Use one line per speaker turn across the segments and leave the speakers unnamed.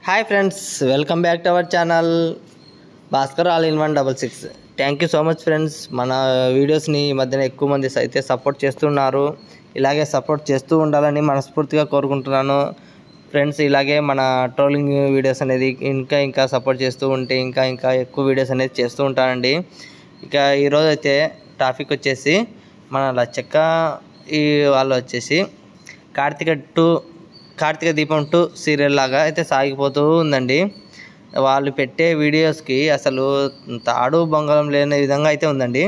Hi friends, welcome back to our channel Bhaskar all in 166. Thank you so much friends. మన వీడియోస్ని ఈ మధ్యన ఎక్కువ మంది అయితే సపోర్ట్ చేస్తున్నారు. ఇలాగే సపోర్ట్ చేస్తూ ఉండాలని మనస్ఫూర్తిగా కోరుకుంటున్నాను ఫ్రెండ్స్. ఇలాగే మన ట్రోలింగ్ వీడియోస్ అనేది ఇంకా సపోర్ట్ చేస్తూ ఉంటే ఇంకా ఎక్కువ వీడియోస్ అనేది చేస్తూ ఉంటానండి. ఇక ఈరోజు అయితే టాపిక్ వచ్చేసి మన లచ్చక్క ఈ వాళ్ళు వచ్చేసి కార్తీక దీపం 2 సీరియల్ లాగా అయితే సాగిపోతూ ఉందండి. వాళ్ళు పెట్టే వీడియోస్కి అసలు తాడు బొంగరం లేని విధంగా అయితే ఉందండి.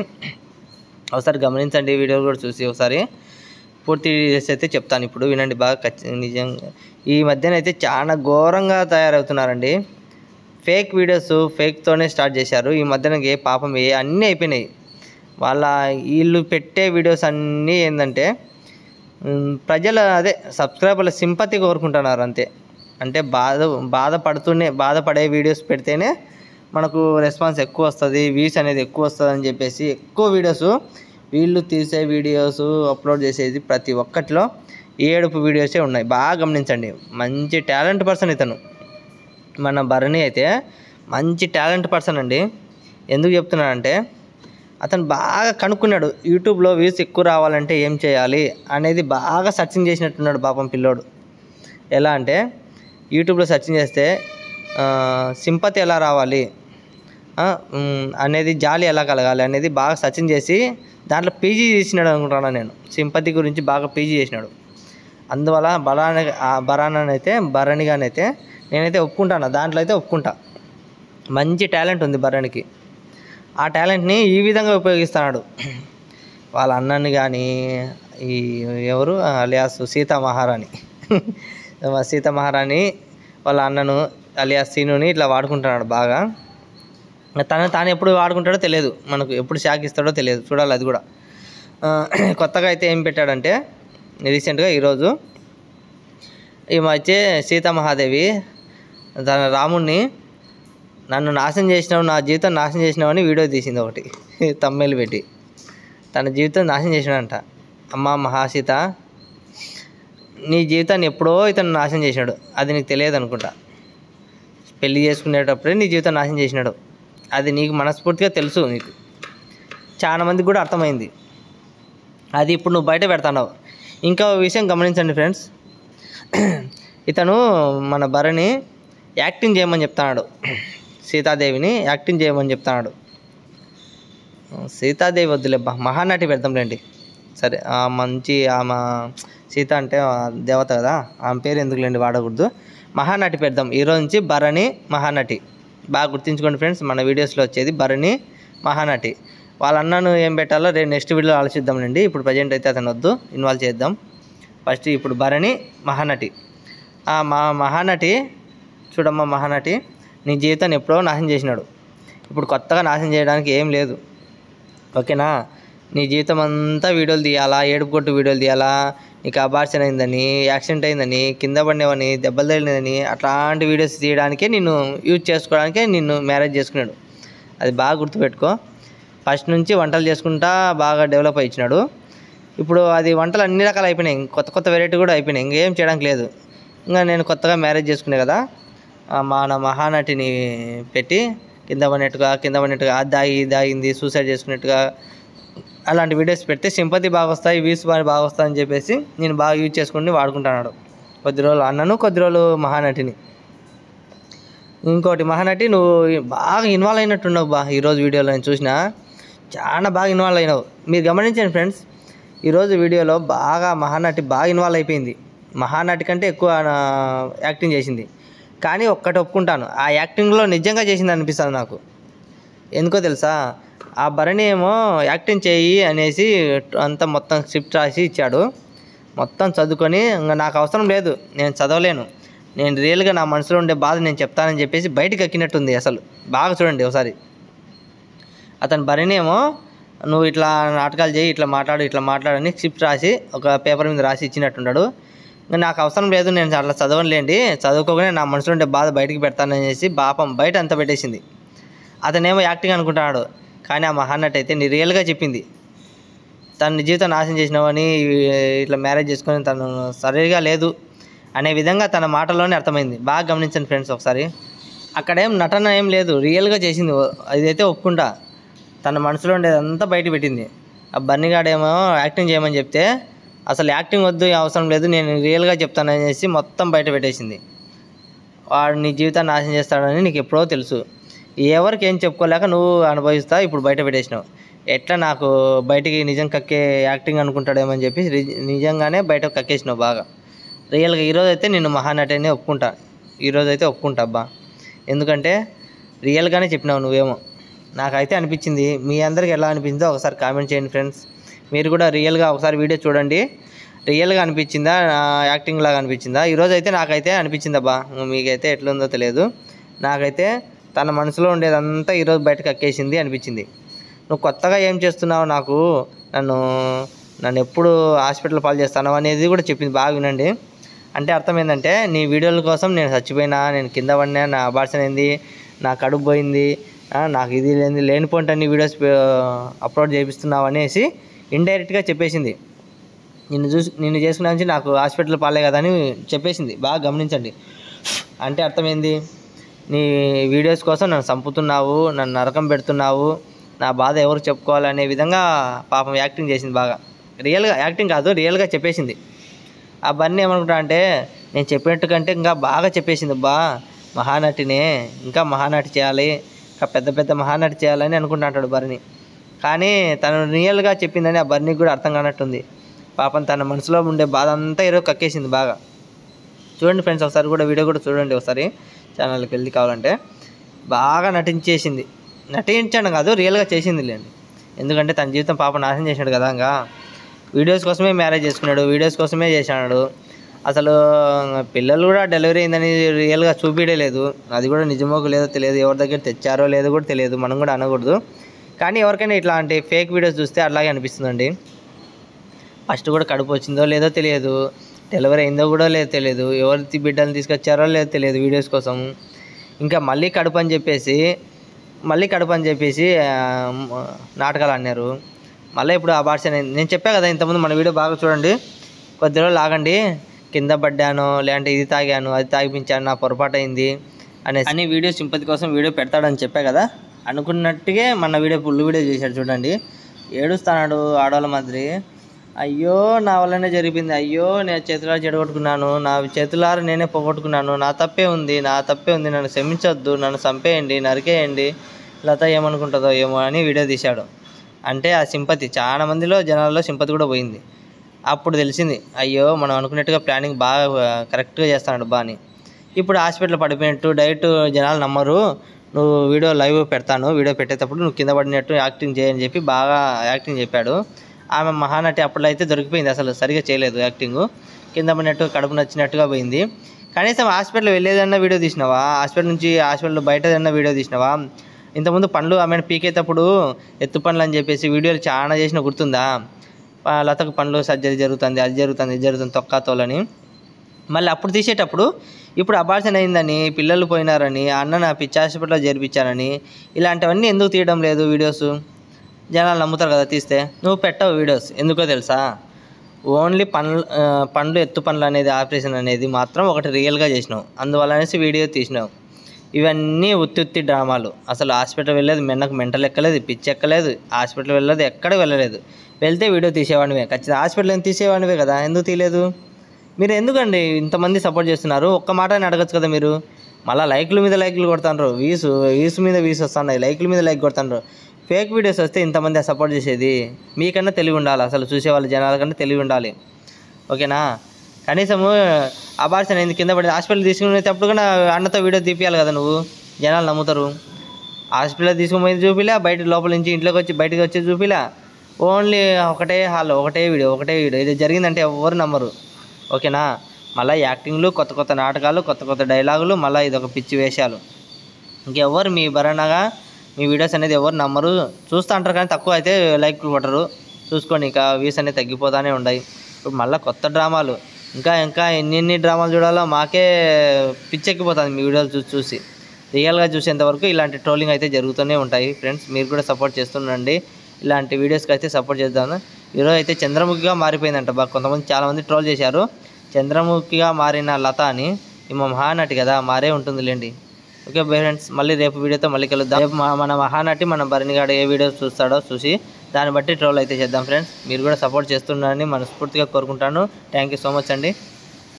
ఒకసారి గమనించండి, వీడియో కూడా చూసి ఒకసారి పూర్తి వీడియోస్ అయితే చెప్తాను. ఇప్పుడు వినండి బాగా. నిజంగా ఈ మధ్యన అయితే చాలా ఘోరంగా తయారవుతున్నారండి. ఫేక్ వీడియోస్ ఫేక్తోనే స్టార్ట్ చేశారు. ఈ మధ్యన పాపం అన్నీ అయిపోయినాయి. వీళ్ళు పెట్టే వీడియోస్ అన్నీ ఏంటంటే ప్రజల సబ్స్క్రైబర్ల సింపతి కోరుకుంటున్నారు అంతే. అంటే బాధపడే వీడియోస్ పెడితేనే మనకు రెస్పాన్స్ ఎక్కువ వస్తుంది, వ్యూస్ అనేది ఎక్కువ వస్తుంది అని చెప్పేసి ఎక్కువ వీడియోస్ వీళ్ళు తీసే వీడియోస్ అప్లోడ్ చేసేది ప్రతి ఒక్కటిలో ఏడుపు వీడియోసే ఉన్నాయి. బాగా గమనించండి. మంచి టాలెంట్ పర్సన్ ఇతను. మన భరణి అయితే మంచి టాలెంట్ పర్సన్ అండి. ఎందుకు చెప్తున్నానంటే అతను బాగా కనుక్కున్నాడు, యూట్యూబ్లో వ్యూస్ ఎక్కువ రావాలంటే ఏం చేయాలి అనేది బాగా సర్చింగ్ చేసినట్టున్నాడు పాపం పిల్లోడు. ఎలా అంటే యూట్యూబ్లో సర్చింగ్ చేస్తే సింపతి ఎలా రావాలి అనేది, జాలి ఎలా కలగాలి అనేది బాగా సర్చింగ్ చేసి దాంట్లో పీజీ చేసినాడు అనుకుంటున్నాను నేను. సింపతి గురించి బాగా పీజీ చేసినాడు. అందువల్ల భరణిగానైతే నేనైతే ఒప్పుకుంటాను, దాంట్లో అయితే ఒప్పుకుంటా. మంచి టాలెంట్ ఉంది భరణికి. ఆ టాలెంట్ని ఈ విధంగా ఉపయోగిస్తున్నాడు. వాళ్ళ అన్నని కానీ ఎవరు అలియాస్ సీతామహారాణి వాళ్ళ అన్నను అలియాస్ సీనుని ఇట్లా వాడుకుంటున్నాడు బాగా. తాను ఎప్పుడు వాడుకుంటాడో తెలియదు, మనకు ఎప్పుడు షాక్ ఇస్తాడో తెలియదు, చూడాలి అది కూడా. కొత్తగా అయితే ఏం పెట్టాడంటే రీసెంట్గా ఈరోజు ఈ మధ్య సీతామహాదేవి తన రాముణ్ణి నన్ను నాశనం చేసినావు, నా జీవితం నాశనం చేసినావు అని వీడియో తీసింది ఒకటి తమ్మెలు పెట్టి. తన జీవితం నాశనం చేసినాడంట. అమ్మ మహాసీత, నీ జీవితాన్ని ఎప్పుడో ఇతను నాశనం చేసినాడు, అది నీకు తెలియదు అనుకుంటా. పెళ్లి చేసుకునేటప్పుడే నీ జీవితం నాశనం చేసినాడు, అది నీకు మనస్ఫూర్తిగా తెలుసు. నీకు చాలా మందికి కూడా అర్థమైంది. అది ఇప్పుడు నువ్వు బయట పెడతావు. ఇంకా విషయం గమనించండి ఫ్రెండ్స్, ఇతను మన భరణి యాక్టింగ్ చేయమని చెప్తున్నాడు. సీతాదేవిని యాక్టింగ్ చేయమని చెప్తున్నాడు. సీతాదేవి వద్దులేబ్బా, మహానటి పెడతాంలేండి. సరే, ఆమె సీత అంటే దేవత కదా, ఆమె పేరు ఎందుకులేండి వాడకూడదు, మహానటి పెడదాం. ఈరోజు నుంచి భరణి మహానటి. బాగా గుర్తుంచుకోండి ఫ్రెండ్స్, మన వీడియోస్లో వచ్చేది భరణి మహానటి. వాళ్ళ అన్నను ఏం పెట్టాలో రేపు నెక్స్ట్ వీడియోలో ఆలోచిద్దాంలేండి. ఇప్పుడు ప్రజెంట్ అయితే అతను వద్దు, ఇన్వాల్వ్ చేద్దాం. ఫస్ట్ ఇప్పుడు భరణి మహానటి. మహానటి చూడమ్మా, మహానటి నీ జీవితాన్ని ఎప్పుడో నాశనం చేసినాడు, ఇప్పుడు కొత్తగా నాశనం చేయడానికి ఏం లేదు, ఓకేనా? నీ జీవితం అంతా వీడియోలు తీయాలా, ఏడుపు కొట్టు వీడియోలు తీయాలా, నీకు అబార్షన్ అయిందని, యాక్సిడెంట్ అయిందని, కింద పడినవని, దెబ్బలు తగిలినదని, అట్లాంటి వీడియోస్ తీయడానికే యూజ్ చేసుకోవడానికే నిన్ను మ్యారేజ్ చేసుకున్నాడు. అది బాగా గుర్తుపెట్టుకో. ఫస్ట్ నుంచి వంటలు చేసుకుంటా బాగా డెవలప్ అయిచ్చినాడు. ఇప్పుడు అది వంటలు అన్ని రకాలు అయిపోయినాయి, కొత్త వెరైటీ కూడా అయిపోయినాయి, ఇంకేం చేయడానికి లేదు. ఇంకా నేను కొత్తగా మ్యారేజ్ చేసుకునే కదా, మన మహానటిని పెట్టి కింద పడినట్టుగా అది దాగింది, సూసైడ్ చేసుకున్నట్టుగా అలాంటి వీడియోస్ పెడితే సింపతి బాగా వస్తాయి, వ్యూస్ బాగా వస్తాయి అని చెప్పేసి నేను బాగా యూజ్ చేసుకుని వాడుకుంటున్నాడు. కొద్ది రోజులు అన్నను, కొద్ది రోజులు మహానటిని. ఇంకోటి, మహానటి నువ్వు బాగా ఇన్వాల్వ్ అయినట్టున్నావు ఈరోజు వీడియోలో నేను చూసినా, చాలా బాగా ఇన్వాల్వ్ అయినావు. మీరు గమనించండి ఫ్రెండ్స్, ఈరోజు వీడియోలో బాగా మహానటి బాగా ఇన్వాల్వ్ అయిపోయింది. మహానటి కంటే ఎక్కువ యాక్టింగ్ చేసింది. కానీ ఒక్కటి ఒప్పుకుంటాను, ఆ యాక్టింగ్లో నిజంగా చేసింది అనిపిస్తుంది నాకు. ఎందుకో తెలుసా, ఆ భరణి ఏమో యాక్టింగ్ చేయి అనేసి అంతా మొత్తం స్క్రిప్ట్ రాసి ఇచ్చాడు. మొత్తం చదువుకొని ఇంకా నాకు అవసరం లేదు, నేను చదవలేను, నేను రియల్గా నా మనసులో ఉండే బాధ నేను చెప్తానని చెప్పేసి బయటకు ఎక్కినట్టుంది. అసలు బాగా చూడండి ఒకసారి. అతను భరణి ఏమో నువ్వు ఇట్లా నాటకాలు చేయి, ఇట్లా మాట్లాడని స్క్రిప్ట్ రాసి ఒక పేపర్ మీద రాసి ఇచ్చినట్టున్నాడు. ఇంకా నాకు అవసరం లేదు, నేను అట్లా చదవలేండి, చదువుకోగానే నా మనసులో ఉండే బాధ బయటికి పెడతానని చేసి పాపం బయట అంతా పెట్టేసింది. అతనేమో యాక్టింగ్ అనుకుంటున్నాడు, కానీ ఆ మహానటి అయితే నీ రియల్గా చెప్పింది. తన జీవితం నాశనం చేసినావని ఇట్లా మ్యారేజ్ చేసుకొని తను సరిగా లేదు, అనే విధంగా తన మాటల్లోనే అర్థమైంది. బాగా గమనించండి ఫ్రెండ్స్ ఒకసారి. అక్కడేం నటన ఏం లేదు, రియల్గా చేసింది. అదైతే ఒప్పుకుంటా. తన మనసులో ఉండేదంతా బయట పెట్టింది. ఆ బన్నీగాడేమో యాక్టింగ్ చేయమని చెప్తే అసలు యాక్టింగ్ వద్దు, అవసరం లేదు, నేను రియల్గా చెప్తాననేసి మొత్తం బయట పెట్టేసింది. వాడు నీ జీవితాన్ని నాశనం చేస్తాడని నీకు ఎప్పుడో తెలుసు. ఎవరికి ఏం చెప్పుకోలేక నువ్వు అనుభవిస్తా ఇప్పుడు బయట పెట్టేసినావు. ఎట్లా నాకు బయటికి నిజం కక్కే యాక్టింగ్ అనుకుంటాడేమని చెప్పి నిజంగానే బయట కక్కేసినావు బాగా. రియల్గా ఈరోజు అయితే నిన్ను మహానటి అని ఒప్పుకుంటా. ఈరోజు అయితే ఒప్పుకుంటా అబ్బా. ఎందుకంటే రియల్గానే చెప్పినావు నువ్వేమో. నాకైతే అనిపించింది. మీ అందరికి ఎలా అనిపించిందో ఒకసారి కామెంట్ చేయండి ఫ్రెండ్స్. మీరు కూడా రియల్గా ఒకసారి వీడియో చూడండి. రియల్గా అనిపించిందా, యాక్టింగ్ లాగా అనిపించిందా? ఈరోజు అయితే నాకైతే అనిపించింది అబ్బా. మీకైతే ఎట్లుందో తెలియదు. నాకైతే తన మనసులో ఉండేదంతా ఈరోజు బయటకు అక్కేసింది అనిపించింది. నువ్వు కొత్తగా ఏం చేస్తున్నావు, నాకు నన్ను ఎప్పుడు హాస్పిటల్ పాలు చేస్తాను అనేది కూడా చెప్పింది. బాగా వినండి. అంటే అర్థం ఏంటంటే, నీ వీడియోల కోసం నేను చచ్చిపోయినా, నేను కింద పడినా, నా అబార్షన్ అయింది, నా కడుపు పోయింది, నాకు ఇది లేనిపోయింట్ అన్ని వీడియోస్ అప్లోడ్ చేపిస్తున్నావు అనేసి ఇండైరెక్ట్గా చెప్పేసింది. నిన్ను చేసుకున్న నుంచి నాకు హాస్పిటల్ పాలే కదా అని చెప్పేసింది. బాగా గమనించండి. అంటే అర్థమైంది, నీ వీడియోస్ కోసం నన్ను చంపుతున్నావు, నన్ను నరకం పెడుతున్నావు, నా బాధ ఎవరు చెప్పుకోవాలనే విధంగా పాపం యాక్టింగ్ చేసింది బాగా. రియల్గా యాక్టింగ్ కాదు, రియల్గా చెప్పేసింది. ఆ బన్నీ ఏమనుకుంటా అంటే, నేను చెప్పినట్టు కంటే ఇంకా బాగా చెప్పేసింది బా, మహానటినే, ఇంకా మహానటి చేయాలి, ఇంకా పెద్ద పెద్ద మహానటి చేయాలని అనుకుంటాంటాడు బర్నీ. కానీ తను రియల్గా చెప్పిందని ఆ బర్నీకి కూడా అర్థం కానట్టుంది. పాపం తన మనసులో ఉండే బాధ అంతా ఈరోజు కక్కేసింది బాగా. చూడండి ఫ్రెండ్స్, ఒకసారి కూడా వీడియో కూడా చూడండి ఒకసారి, ఛానల్కి వెళ్ళి కావాలంటే. బాగా నటించాను కాదు, రియల్గా చేసింది లేండి. ఎందుకంటే తన జీవితం పాప నాశనం చేసినాడు కదా. ఇంకా వీడియోస్ కోసమే మ్యారేజ్ చేసుకున్నాడు, వీడియోస్ కోసమే చేశాడు. అసలు పిల్లలు కూడా డెలివరీ అయిందని రియల్గా చూపించలేదు. అది కూడా నిజమో లేదో తెలియదు, ఎవరి దగ్గర తెచ్చారో లేదో కూడా తెలియదు, మనం కూడా అనకూడదు. కానీ ఎవరికైనా ఇట్లాంటి ఫేక్ వీడియోస్ చూస్తే అలాగే అనిపిస్తుందండి. ఫస్ట్ కూడా కడుపు వచ్చిందో లేదో తెలియదు, డెలివరీ అయిందో కూడా లేదో తెలియదు, ఎవరి బిడ్డలు తీసుకొచ్చారో లేదో తెలియదు వీడియోస్ కోసం. ఇంకా మళ్ళీ కడుపు అని చెప్పేసి నాటకాలు అన్నారు. మళ్ళీ ఇప్పుడు అబార్షన్ అయింది. నేను చెప్పా కదా ఇంతకుముందు, మన వీడియో బాగా చూడండి, కొద్ది రోజులు ఆగండి, కింద పడ్డాను, లేదంటే ఇది తాగాను, అది తాగిపించాను, నా పొరపాటు అయింది అని వీడియో సింపతి కోసం వీడియో పెడతాడని చెప్పా కదా. అనుకున్నట్టుగా మన ఫుల్ వీడియో చేశాడు చూడండి. ఏడుస్తున్నాడు ఆడవాళ్ళ మాదిరి. అయ్యో నా వల్లనే జరిపింది, అయ్యో నేను చేతులారా చెడగొట్టుకున్నాను, నా చేతులారా నేనే పోగొట్టుకున్నాను, నా తప్పే ఉంది, నన్ను క్షమించొద్దు, నన్ను చంపేయండి, నరికేయండి, లత ఏమనుకుంటుందో ఏమో అని వీడియో తీశాడు. అంటే ఆ సింపతి చాలా మందిలో జనాల్లో సింపతి కూడా పోయింది. అప్పుడు తెలిసింది, అయ్యో మనం అనుకున్నట్టుగా ప్లానింగ్ బాగా కరెక్ట్గా చేస్తాడు బాని. ఇప్పుడు హాస్పిటల్ పడిపోయినట్టు డైరెక్ట్ జనాలు నమ్మరు, నువ్వు వీడియో పెట్టేటప్పుడు నువ్వు కింద పడినట్టు యాక్టింగ్ చేయని చెప్పి బాగా యాక్టింగ్ చెప్పాడు. ఆమె మహానటి అప్పుడు అయితే దొరికిపోయింది, అసలు సరిగా చేయలేదు యాక్టింగ్, కింద పడినట్టు కడుపు నచ్చినట్టుగా పోయింది. కనీసం హాస్పిటల్ వెళ్ళేదన్నా వీడియో తీసినావా, హాస్పిటల్ బయట ఏదన్నా వీడియో తీసినావా? ఇంతకుముందు పండ్లు ఆమెను పీకేటప్పుడు ఎత్తు పండ్లు అని చెప్పేసి వీడియోలు చాలా చేసిన గుర్తుందా? లతకు పండ్లు సర్జరీ జరుగుతుంది, అది జరుగుతుంది తొక్కాతోలని. మళ్ళీ అప్పుడు తీసేటప్పుడు ఇప్పుడు అబార్షన్ అయిందని, పిల్లలు పోయినారని, అన్న నా పిచ్చి హాస్పిటల్లో చేర్పించానని, ఇలాంటివన్నీ ఎందుకు తీయడం లేదు వీడియోస్? జనాలు నమ్ముతారు కదా తీస్తే. నువ్వు పెట్టవు వీడియోస్, ఎందుకో తెలుసా? ఓన్లీ ఎత్తు పండ్లు అనేది ఆపరేషన్ అనేది మాత్రం ఒకటి రియల్గా చేసినావు, అందువల్ల అనేసి వీడియో తీసినావు. ఇవన్నీ ఉత్తి డ్రామాలు. అసలు హాస్పిటల్ వెళ్ళలేదు, మెంటల్ ఎక్కలేదు, పిచ్చి ఎక్కలేదు, హాస్పిటల్ వెళ్ళలేదు, ఎక్కడ వెళ్ళలేదు. వెళ్తే వీడియో తీసేవాడివే, ఖచ్చితంగా హాస్పిటల్ తీసేవాడివే కదా, ఎందుకు తీయలేదు? మీరు ఎందుకండి ఇంతమంది సపోర్ట్ చేస్తున్నారు? ఒక్క మాట అని అడగచ్చు కదా మీరు. మళ్ళీ లైక్ల మీద లైక్లు కొడతారు, వీసు మీద వస్తున్నాయి, లైక్ల మీద లైక్ కొడతారు. ఫేక్ వీడియోస్ వస్తే ఇంతమంది సపోర్ట్ చేసేది. మీకన్నా తెలివి ఉండాలి, అసలు చూసేవాళ్ళ జనాల కన్నా తెలివి ఉండాలి, ఓకేనా? కనీసము అబార్షన్ అయింది, కింద పడి హాస్పిటల్ తీసుకునేటప్పుడు కూడా అన్నతో వీడియో తీపియాలి కదా, నువ్వు జనాలు నమ్ముతారు. హాస్పిటల్ తీసుకుని చూపిలా, లోపల నుంచి ఇంట్లోకి వచ్చి బయటకు వచ్చి చూపిలా, ఓన్లీ ఒకటే హాల్లో ఒకటే వీడియో ఇది జరిగిందంటే ఎవరు నమ్మరు, ఓకేనా? మళ్ళీ యాక్టింగ్లు, కొత్త నాటకాలు, కొత్త డైలాగులు, మళ్ళీ ఇదొక పిచ్చి వేషాలు. ఇంకెవరు మీ భరణగా మీ వీడియోస్ అనేది ఎవరు నమ్మరు. చూస్తూ అంటారు కానీ తక్కువ అయితే లైక్లు కొట్టరు. చూసుకోండి, ఇంకా వ్యూస్ అనేది తగ్గిపోతూనే ఉన్నాయి. ఇప్పుడు మళ్ళీ కొత్త డ్రామాలు, ఇంకా ఎన్ని డ్రామాలు చూడాలో మాకే పిచ్చెక్కిపోతుంది మీ వీడియోలు చూసి. రియల్గా చూసేంతవరకు ఇలాంటి ట్రోలింగ్ అయితే జరుగుతూనే ఉంటాయి ఫ్రెండ్స్. మీరు కూడా సపోర్ట్ చేస్తుండండి, ఇలాంటి వీడియోస్కి అయితే సపోర్ట్ చేద్దాము. ఈరోజు అయితే చంద్రముఖిగా మారిపోయిందంట కొంతమంది, చాలామంది ట్రోల్ చేశారు. చంద్రముఖిగా మారిన లత అని ఈమె మహానటి కదా, మారే ఉంటుందిలేండి. ఓకే పేరెంట్స్, మళ్ళీ రేపు వీడియోతో మళ్ళీ కలుద్దాం. రేపు మన మహానటి మన భరణిగాడు ఏ వీడియో చూస్తాడో చూసి దాన్ని బట్టి ట్రోల్ అయితే చేద్దాం ఫ్రెండ్స్. మీరు కూడా సపోర్ట్ చేస్తున్నారని మనస్ఫూర్తిగా కోరుకుంటాను. థ్యాంక్ యూ సో మచ్ అండి.